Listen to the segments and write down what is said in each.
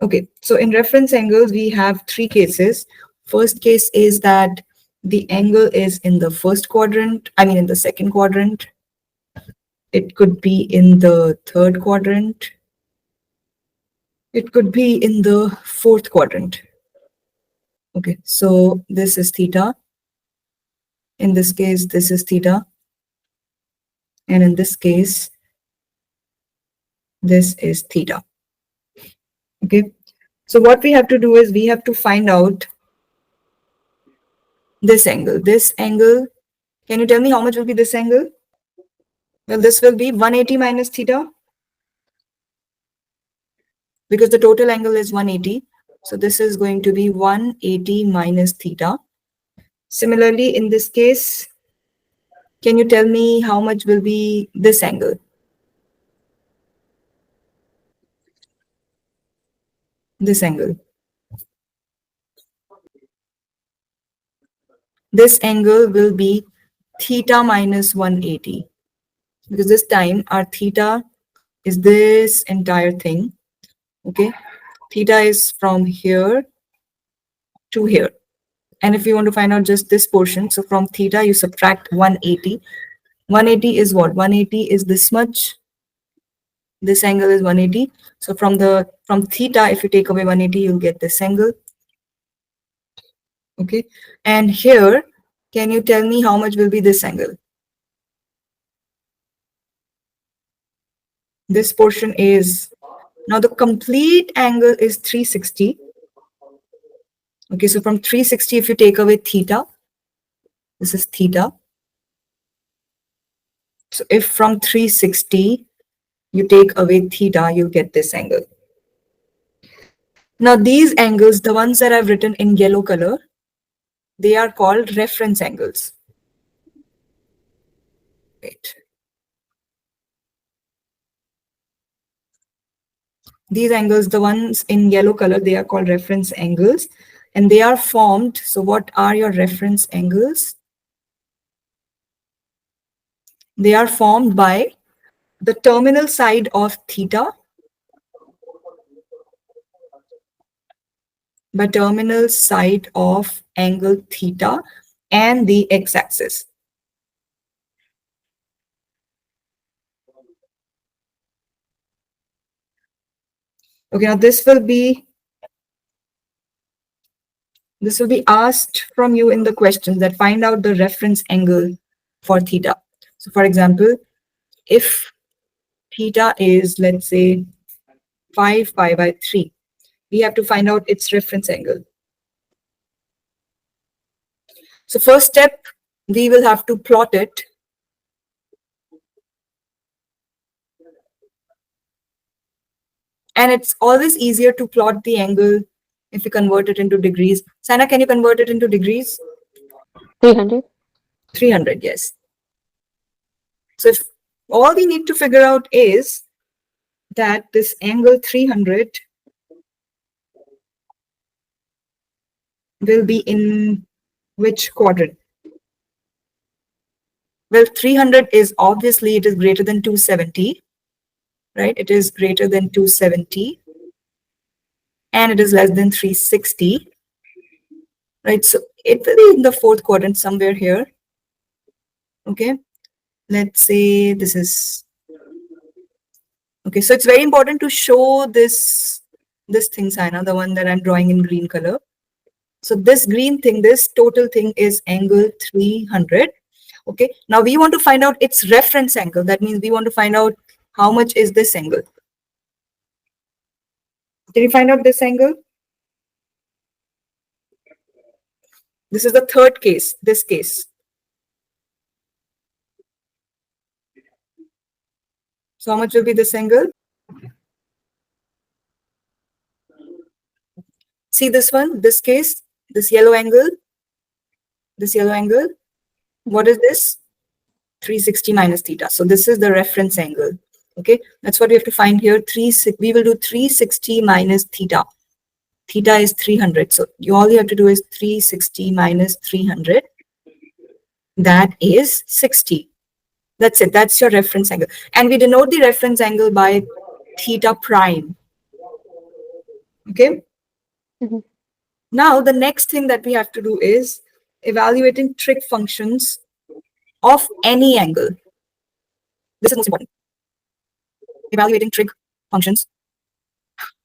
Okay, so in reference angles, we have three cases. First case is that the angle is in the first quadrant, I mean in the second quadrant. It could be in the third quadrant. It could be in the fourth quadrant. Okay, so this is theta. In this case, this is theta. And in this case, this is theta. Okay, so what we have to do is we have to find out this angle. This angle, can you tell me how much will be this angle? Well, this will be 180 minus theta, because the total angle is 180. So this is going to be 180 minus theta. Similarly, in this case, can you tell me how much will be this angle? This angle. This angle will be theta minus 180. Because this time our theta is this entire thing. Okay. Theta is from here to here. And if you want to find out just this portion, so from theta, you subtract 180. 180 is what? 180 is this much. This angle is 180. So from theta, if you take away 180, you'll get this angle. Okay. And here, can you tell me how much will be this angle? This portion is, now the complete angle is 360. Okay, so from 360, if you take away theta, this is theta. So if from 360, you take away theta, you'll get this angle. Now these angles, the ones that I've written in yellow color, they are called reference angles. Wait. These angles, the ones in yellow color, they are called reference angles, and they are formed. So what are your reference angles? They are formed by the terminal side of theta, by terminal side of angle theta and the x-axis. Okay, now this will be asked from you in the questions that find out the reference angle for theta. So for example, if theta is, let's say, 5 pi by 3, we have to find out its reference angle. So first step, we will have to plot it. And it's always easier to plot the angle if you convert it into degrees. Sana, can you convert it into degrees? 300. 300, yes. So if all we need to figure out is that this angle 300 will be in which quadrant? Well, 300 is obviously, it is greater than 270, right? It is greater than 270 and it is less than 360, right? So it will be in the fourth quadrant somewhere here. Okay, let's say this is, okay, so it's very important to show this thing, Saina, the one that I'm drawing in green color. So this green thing, this total thing is angle 300. Okay, now we want to find out its reference angle. That means we want to find out how much is this angle. Did you find out this angle? This is the third case, this case. So how much will be this angle? See this one, this case, this yellow angle, this yellow angle. What is this? 360 minus theta. So this is the reference angle. Okay, that's what we have to find here. We will do 360 minus theta. Theta is 300. So all you have to do is 360 minus 300. That is 60. That's it. That's your reference angle. And we denote the reference angle by theta prime. Okay. Mhm. Now, the next thing that we have to do is evaluating trig functions of any angle. This is most important. Evaluating trig functions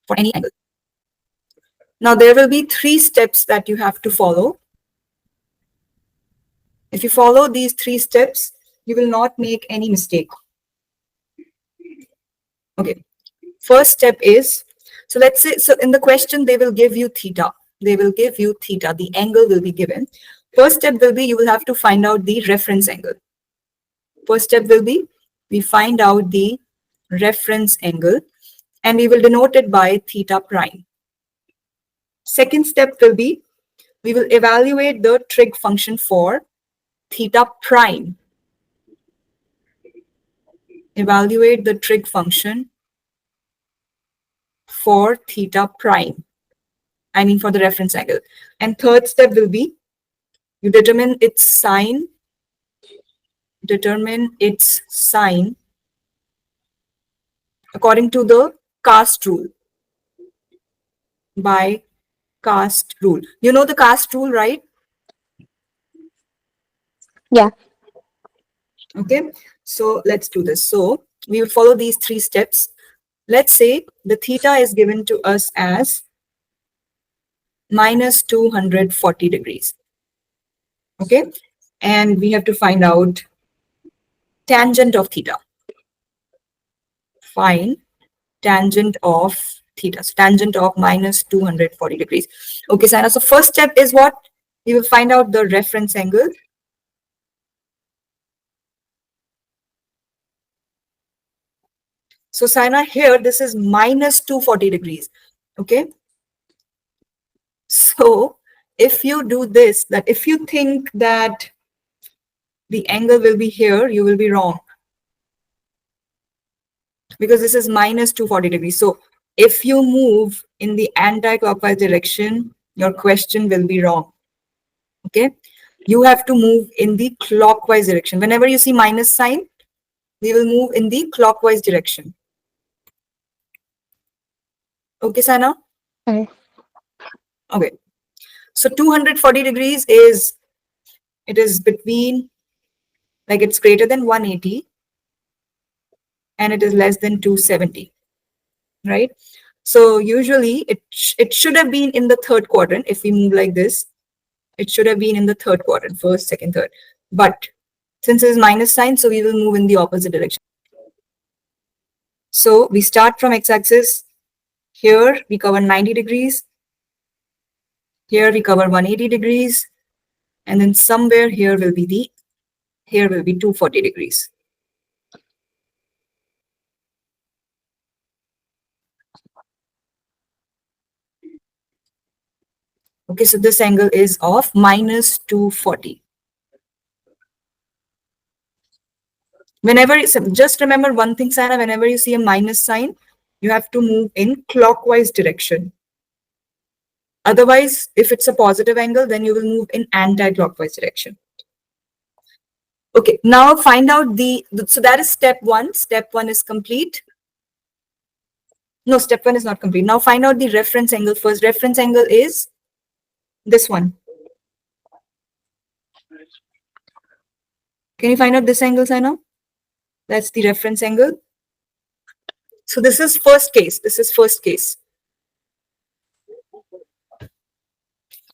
for any angle. Now, there will be 3 steps that you have to follow. If you follow these 3 steps, you will not make any mistake. Okay. First step is, so let's say, so in the question, they will give you theta. They will give you theta. The angle will be given. First step will be, you will have to find out the reference angle. First step will be, we find out the reference angle and we will denote it by theta prime. Second step will be, we will evaluate the trig function for theta prime. Evaluate the trig function for theta prime. I mean for the reference angle. And third step will be, you determine its sign. Determine its sign according to the cast rule. By cast rule. You know the cast rule, right? Yeah. Okay, so let's do this. So we will follow these 3 steps. Let's say the theta is given to us as minus 240 degrees. Okay, and we have to find out tangent of theta. Find tangent of theta. So tangent of minus 240 degrees. Okay, Sana. So first step is what? We will find out the reference angle. So Sana, here this is minus 240 degrees. Okay. So if you do this, that if you think that the angle will be here, you will be wrong. Because this is minus 240 degrees. So if you move in the anti-clockwise direction, your question will be wrong. Okay. You have to move in the clockwise direction. Whenever you see minus sign, we will move in the clockwise direction. Okay, Sana? Okay. Okay. So 240 degrees is, it is between, like it's greater than 180 and it is less than 270, right? So usually it should have been in the third quadrant. If we move like this, it should have been in the third quadrant, first, second, third. But since it is minus sign, so we will move in the opposite direction. So we start from x-axis. Here we cover 90 degrees. Here we cover 180 degrees. And then somewhere here will be 240 degrees. Okay, so this angle is of minus 240. Whenever, just remember one thing, Sana, whenever you see a minus sign, you have to move in clockwise direction. Otherwise, if it's a positive angle, then you will move in anti-clockwise direction. Okay, now find out so that is step 1. Step 1 is complete. No, step 1 is not complete. Now find out the reference angle first. Reference angle is this one. Can you find out this angle, Sana? That's the reference angle. So this is first case. This is first case.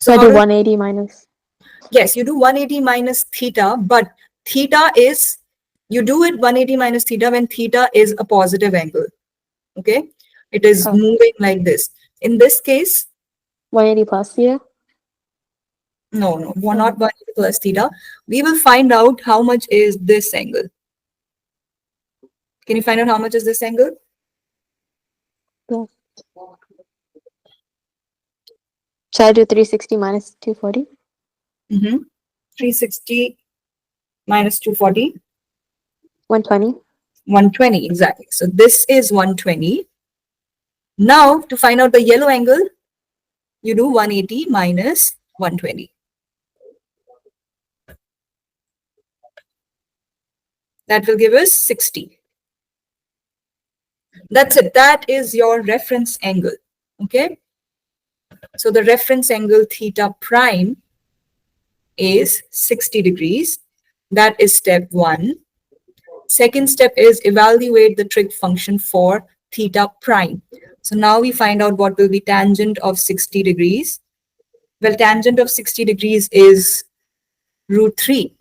So I do 180 minus. Yes, you do 180 minus theta, but theta is, you do it 180 minus theta when theta is a positive angle. Okay, it is moving like this. In this case, 180 plus theta? no, not 180 plus theta. We will find out how much is this angle. Can you find out how much is this angle? Yeah. Should I do 360 minus 240? 360 minus 240. 120. 120, exactly. So this is 120. Now, to find out the yellow angle, you do 180 minus 120. That will give us 60. That's it. That is your reference angle. Okay. So the reference angle theta prime is 60 degrees. That is step 1. Second step is evaluate the trig function for theta prime. So now we find out what will be tangent of 60 degrees. Well, tangent of 60 degrees is root 3.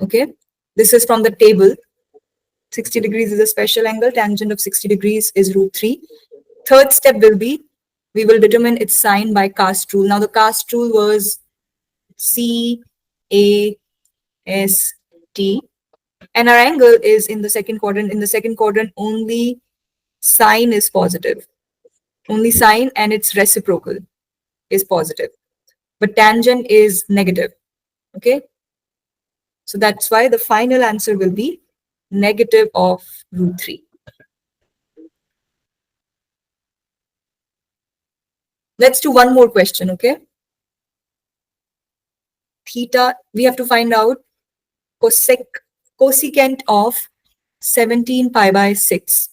Okay, this is from the table. 60 degrees is a special angle. Tangent of 60 degrees is root 3. Third step will be, we will determine its sign by cast rule. Now the cast rule was C, A, S, T. And our angle is in the second quadrant. In the second quadrant, only sine is positive. Only sine and its reciprocal is positive. But tangent is negative. Okay? So that's why the final answer will be negative of root 3. Let's do one more question, okay? Theta, we have to find out cosecant of 17 pi by 6.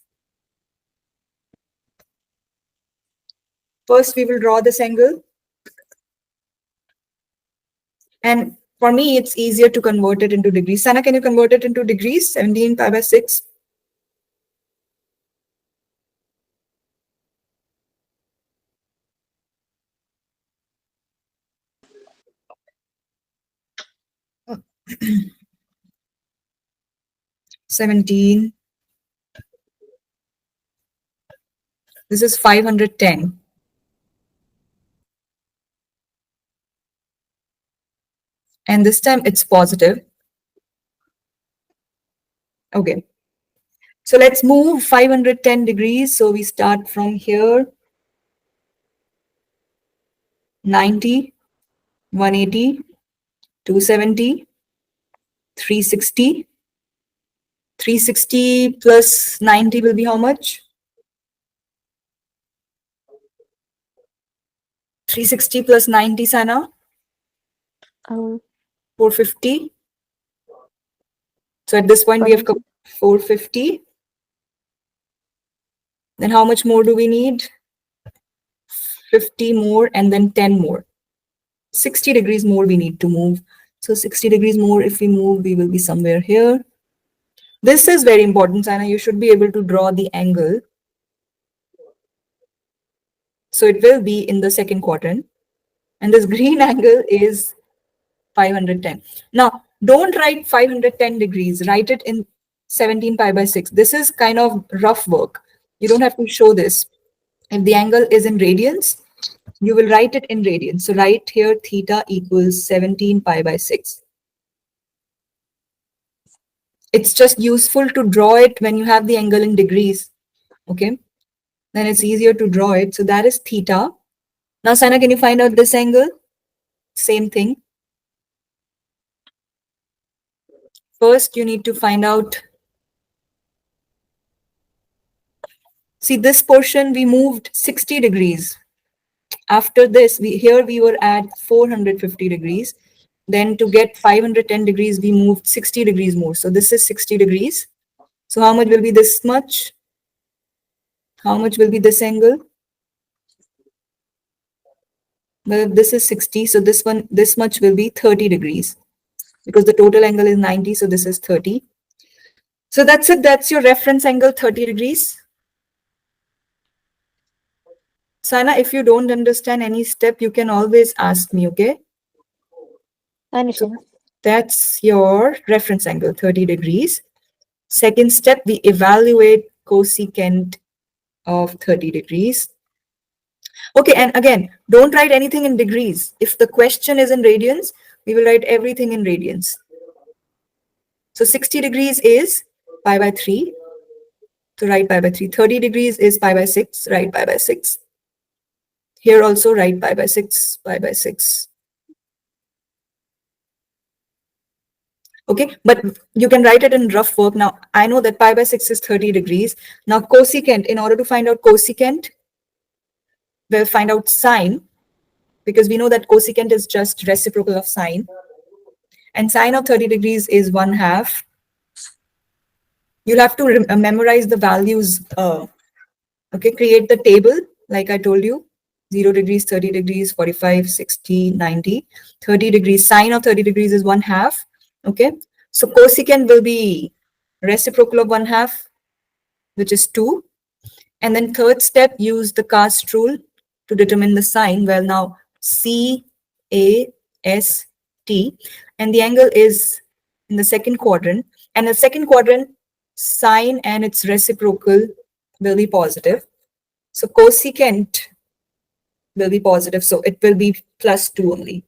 First, we will draw this angle. And for me, it's easier to convert it into degrees. Sana, can you convert it into degrees? 17 pi by 6. Oh. 17. This is 510. And this time it's positive. Okay. So let's move 510 degrees. So we start from here. 90, 180, 270, 360. 360 plus 90 will be how much? 360 plus 90, Sana? 450. So at this point, we have 450. Then how much more do we need? 50 more and then 10 more. 60 degrees more we need to move. So 60 degrees more, if we move, we will be somewhere here. This is very important, Sana. You should be able to draw the angle. So it will be in the second quadrant. And this green angle is 510. Now, don't write 510 degrees. Write it in 17 pi by 6. This is kind of rough work. You don't have to show this. If the angle is in radians, you will write it in radians. So write here theta equals 17 pi by 6. It's just useful to draw it when you have the angle in degrees. Okay. Then it's easier to draw it. So that is theta. Now, Sana, can you find out this angle? Same thing. First, you need to find out. See, this portion, we moved 60 degrees. After this, here we were at 450 degrees. Then to get 510 degrees, we moved 60 degrees more. So this is 60 degrees. So how much will be this much? How much will be this angle? Well, this is 60. So this much will be 30 degrees. Because the total angle is 90. So this is 30. So that's it. That's your reference angle, 30 degrees. Sana, if you don't understand any step, you can always ask me, okay? I understand. So that's your reference angle, 30 degrees. Second step, we evaluate cosecant of 30 degrees. Okay, and again, don't write anything in degrees. If the question is in radians, we will write everything in radians. So 60 degrees is pi by 3. So write pi by 3. 30 degrees is pi by 6. Write pi by 6. Here also write pi by 6, pi by 6. Okay, but you can write it in rough work. Now, I know that pi by 6 is 30 degrees. Now, cosecant, in order to find out cosecant, we'll find out sine, because we know that cosecant is just reciprocal of sine. And sine of 30 degrees is 1/2. You'll have to memorize the values. Okay, create the table, like I told you. 0 degrees, 30 degrees, 45, 60, 90. 30 degrees, sine of 30 degrees is 1/2. Okay. So cosecant will be reciprocal of 1/2, which is 2. And then third step, use the cast rule to determine the sine. Well, now CAST, and the angle is in the second quadrant. And the second quadrant, sine and its reciprocal will be positive. So cosecant will be positive. So it will be +2 only.